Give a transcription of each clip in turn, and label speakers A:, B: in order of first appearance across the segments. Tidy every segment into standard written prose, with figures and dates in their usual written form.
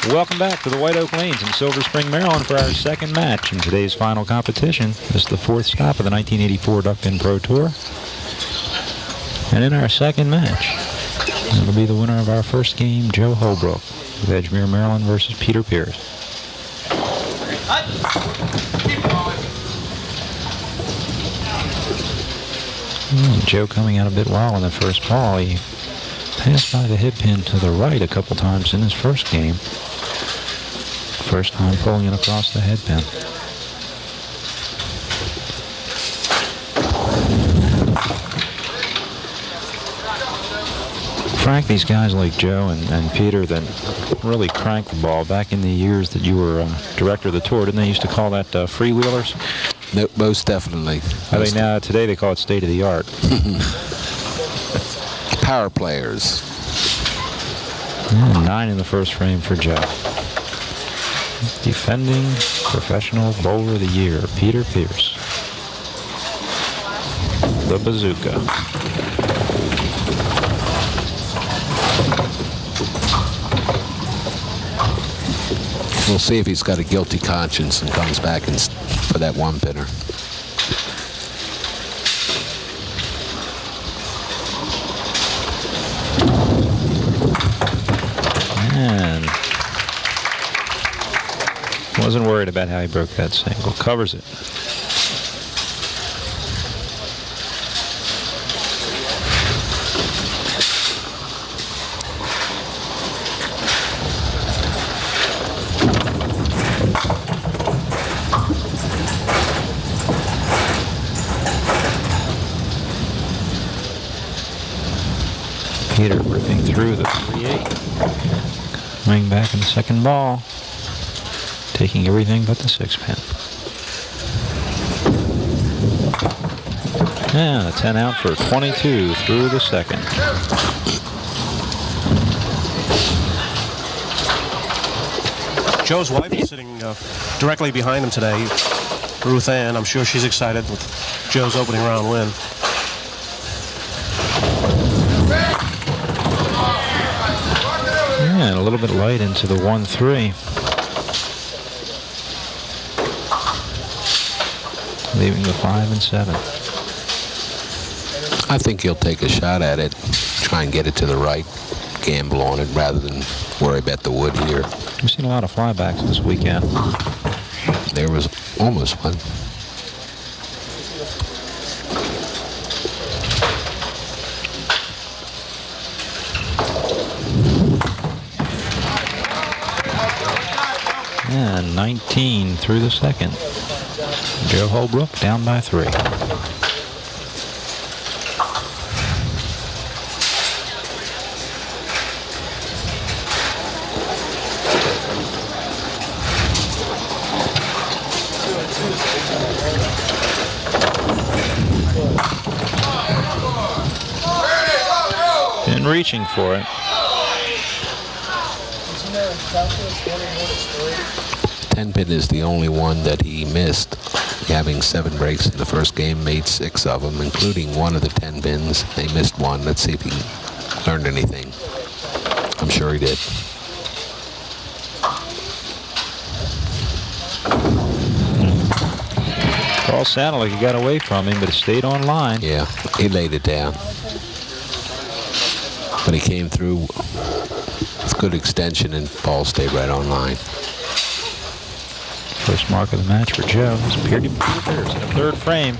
A: Welcome back to the White Oak Lanes in Silver Spring, Maryland for our second match in today's final competition. This is the fourth stop of the 1984 Duckpin Pro Tour. And in our second match, it'll be the winner of our first game, Joe Holbrook, of Edgemere, Maryland versus Peter Pierce. Joe coming out a bit wild on the first ball. He passed by the head pin to the right a couple times in his first game. First time pulling it across the head pin. Frank, these guys like Joe and Peter that really crank the ball. Back in the years that you were director of the tour, didn't they used to call that freewheelers?
B: No, most definitely.
A: I think now today they call it state of the art.
B: Power players.
A: And 9 in the first frame for Joe. Defending Professional Bowler of the Year, Peter Pierce. The bazooka.
B: We'll see if he's got a guilty conscience and comes back for that one pinner.
A: And wasn't worried about how he broke that single. Covers it. Peter ripping through the 3-8. Coming back in the second ball. Taking everything but the 6-pin. And a 10 out for 22 through the second.
C: Joe's wife is sitting directly behind him today, Ruth Ann. I'm sure she's excited with Joe's opening round win.
A: And a little bit light into the 1-3. Leaving the 5 and 7.
B: I think he'll take a shot at it, try and get it to the right, gamble on it rather than worry about the wood here.
A: We've seen a lot of flybacks this weekend.
B: There was almost one.
A: And 19 through the second. Joe Holbrook down by 3. Been reaching for it.
B: 10-pin is the only one that he missed. Having 7 breaks in the first game, made 6 of them, including one of the 10 pins. They missed one. Let's see if he learned anything. I'm sure he did.
A: Ball sounded like he got away from him, but it stayed on line.
B: Yeah, he laid it down. But he came through with good extension and ball stayed right on line.
A: First mark of the match for Joe is Peter Pierce in the 3rd frame.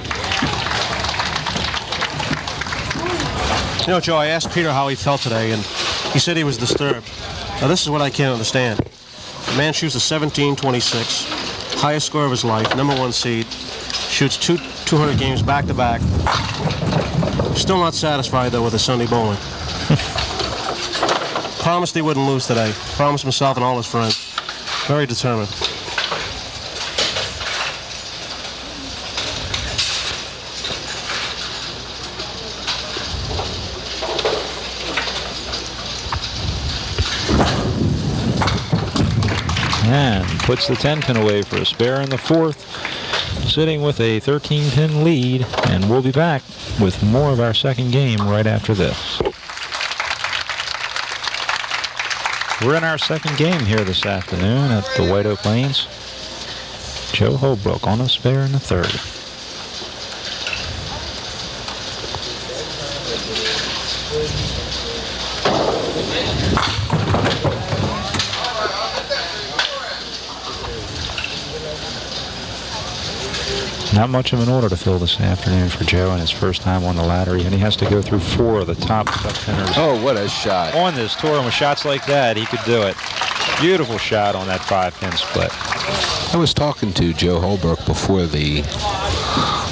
C: You know, Joe, I asked Peter how he felt today, and he said he was disturbed. Now, this is what I can't understand. The man shoots a 17-26, highest score of his life, #1 seed, shoots 200 games back-to-back. Still not satisfied, though, with his Sunday bowling. Promised he wouldn't lose today. Promised himself and all his friends. Very determined.
A: And puts the 10-pin away for a spare in the 4th, sitting with a 13-pin lead, and we'll be back with more of our second game right after this. We're in our second game here this afternoon at the White Oak Lanes. Joe Holbrook on a spare in the third. Not much of an order to fill this afternoon for Joe in his first time on the ladder. And he has to go through 4 of the top Duckpinners.
B: Oh, what a shot.
A: On this tour, and with shots like that, he could do it. Beautiful shot on that 5-pin split.
B: I was talking to Joe Holbrook before the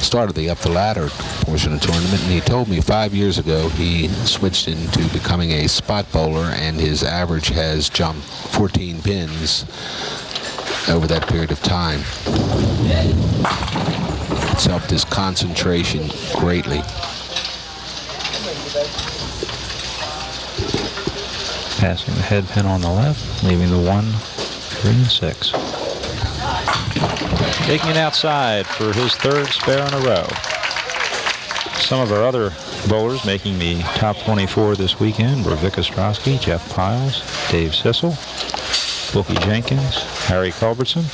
B: start of the up the ladder portion of the tournament, and he told me 5 years ago he switched into becoming a spot bowler, and his average has jumped 14 pins over that period of time. It's helped his concentration greatly.
A: Passing the head pin on the left, leaving the 1, 3, and 6. Taking it outside for his third spare in a row. Some of our other bowlers making the top 24 this weekend were Vic Ostrowski, Jeff Piles, Dave Sissel, Bookie Jenkins, Harry Culbertson.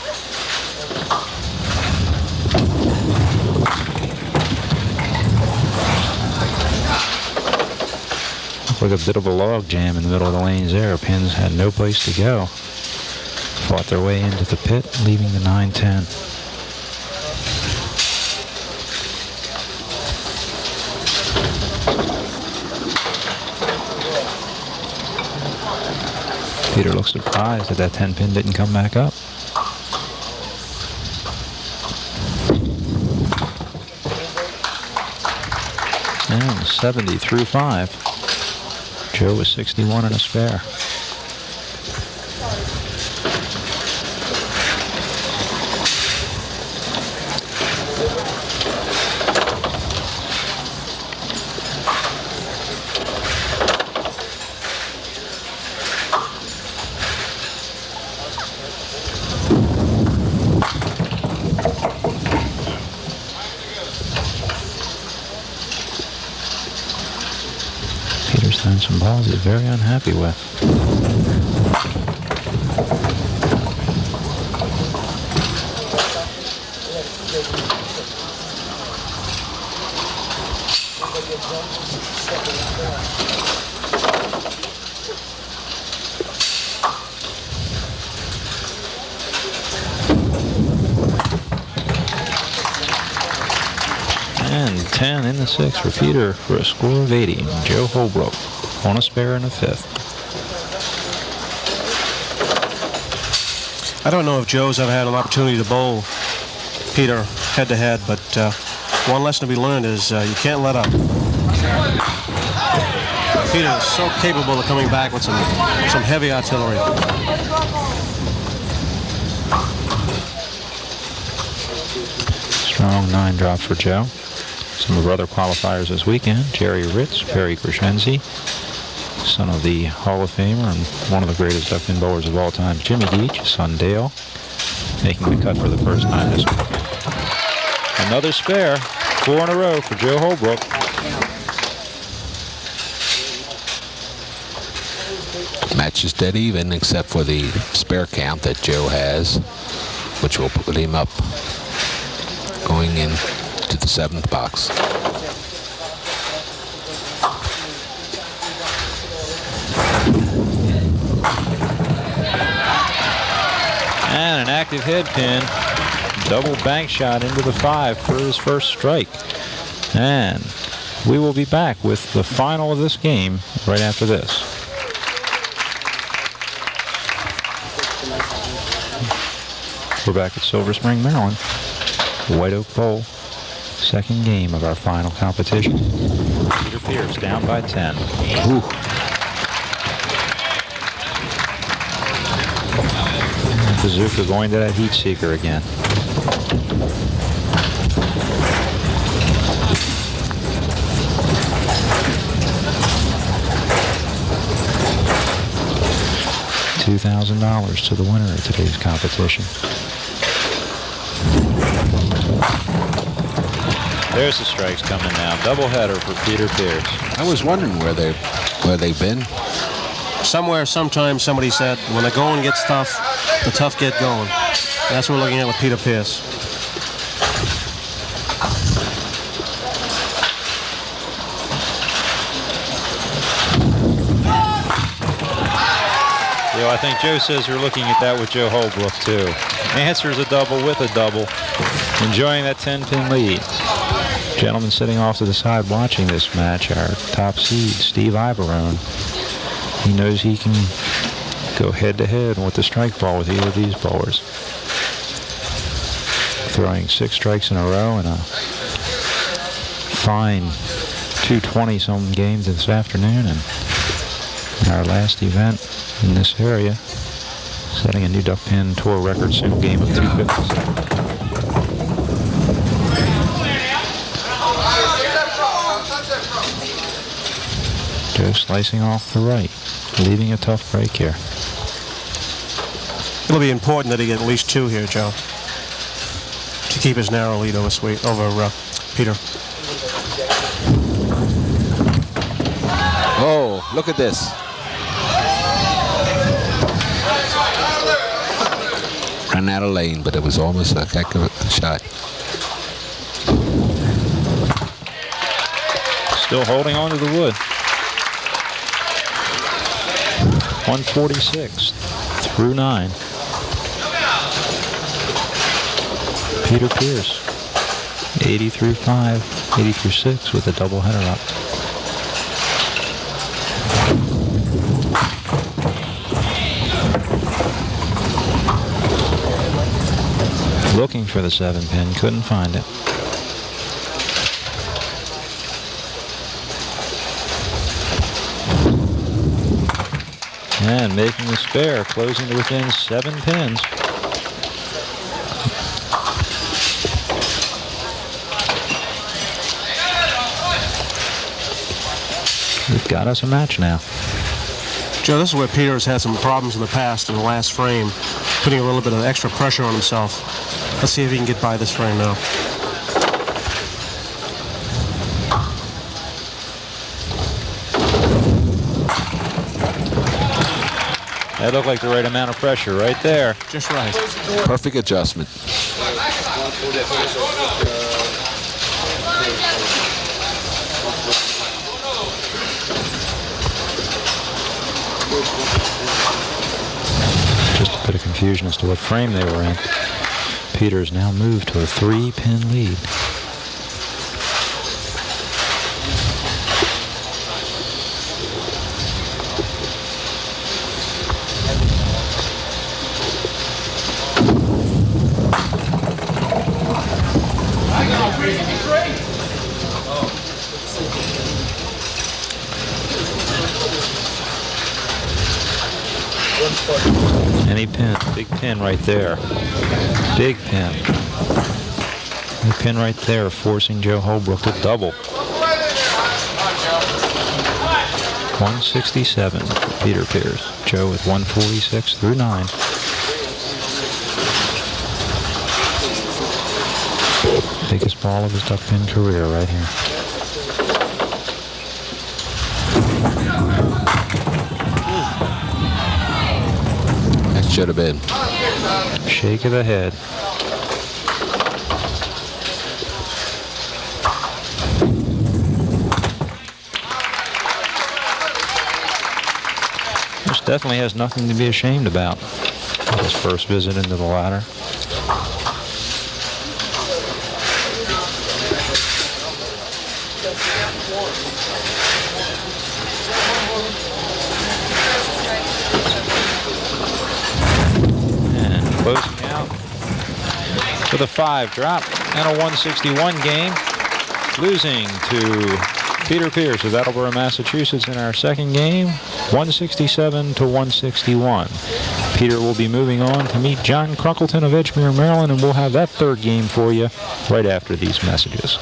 A: Like a bit of a log jam in the middle of the lanes there. Pins had no place to go. Fought their way into the pit, leaving the 9-10. Peter looks surprised that 10-pin didn't come back up. And 70 through 5. Joe was 61 and a spare. Peter's done some balls he's very unhappy with. And 10 in the 6 for Peter for a score of 80. Joe Holbrook on a spare in the 5th.
C: I don't know if Joe's ever had an opportunity to bowl Peter head-to-head, but one lesson to be learned is you can't let up. Peter is so capable of coming back with some heavy artillery.
A: Strong 9 drop for Joe. Some of our other qualifiers this weekend: Jerry Ritz, Perry Crescenzi, son of the Hall of Famer and one of the greatest duckpin bowlers of all time, Jimmy Deach, his son Dale, making the cut for the first time this weekend. Another spare, 4 in a row for Joe Holbrook.
B: Match is dead even except for the spare count that Joe has, which will put him up going in to the 7th box.
A: And an active head pin. Double bank shot into the 5 for his first strike. And we will be back with the final of this game right after this. We're back at Silver Spring, Maryland. White Oak Bowl. Second game of our final competition. Peter Pierce down by 10.
B: Ooh.
A: Bazooka going to that heat seeker again. $2,000 to the winner of today's competition. There's the strikes coming now. Doubleheader for Peter Pierce.
B: I was wondering where they've been.
C: somewhere, sometime, somebody said, when the going gets tough, the tough get going. That's what we're looking at with Peter Pierce.
A: I think Joe says we're looking at that with Joe Holbrook, too. Answers a double with a double. Enjoying that 10-pin lead. Gentleman sitting off to the side watching this match, our top seed, Steve Ibarone. He knows he can go head-to-head with the strike ball with either of these bowlers. Throwing 6 strikes in a row and a fine 220-some games this afternoon. And our last event in this area, setting a new Duckpin Tour record single game of 257. Joe slicing off the right, leaving a tough break here.
C: It'll be important that he get at least 2 here, Joe, to keep his narrow lead over Peter.
B: Oh, look at this. Ran out of lane, but it was almost a heck of a shot.
A: Still holding on to the wood. 146 through 9. Peter Pierce, 80 through 5, 80 through 6 with a double header up. Looking for the 7-pin, couldn't find it. And making the spare, closing to within 7 pins. We've got us a match now.
C: Joe, this is where Peter has had some problems in the past in the last frame, putting a little bit of extra pressure on himself. Let's see if he can get by this frame now.
A: That looked like the right amount of pressure right there.
C: Just right.
B: Perfect adjustment.
A: Just a bit of confusion as to what frame they were in. Peter's now moved to a 3-pin lead. Any pin, big pin right there. Big pin. The pin right there forcing Joe Holbrook to double. 167 for Peter Pierce. Joe with 146 through 9. Biggest ball of his Duckpin career right here.
B: That should have been.
A: Shake of the head. This definitely has nothing to be ashamed about. His first visit into the ladder. And closing out with a 5 drop and a 161 game, losing to Peter Pierce of Attleboro, Massachusetts in our second game, 167 to 161. Peter will be moving on to meet John Crunkleton of Edgemere, Maryland, and we'll have that third game for you right after these messages.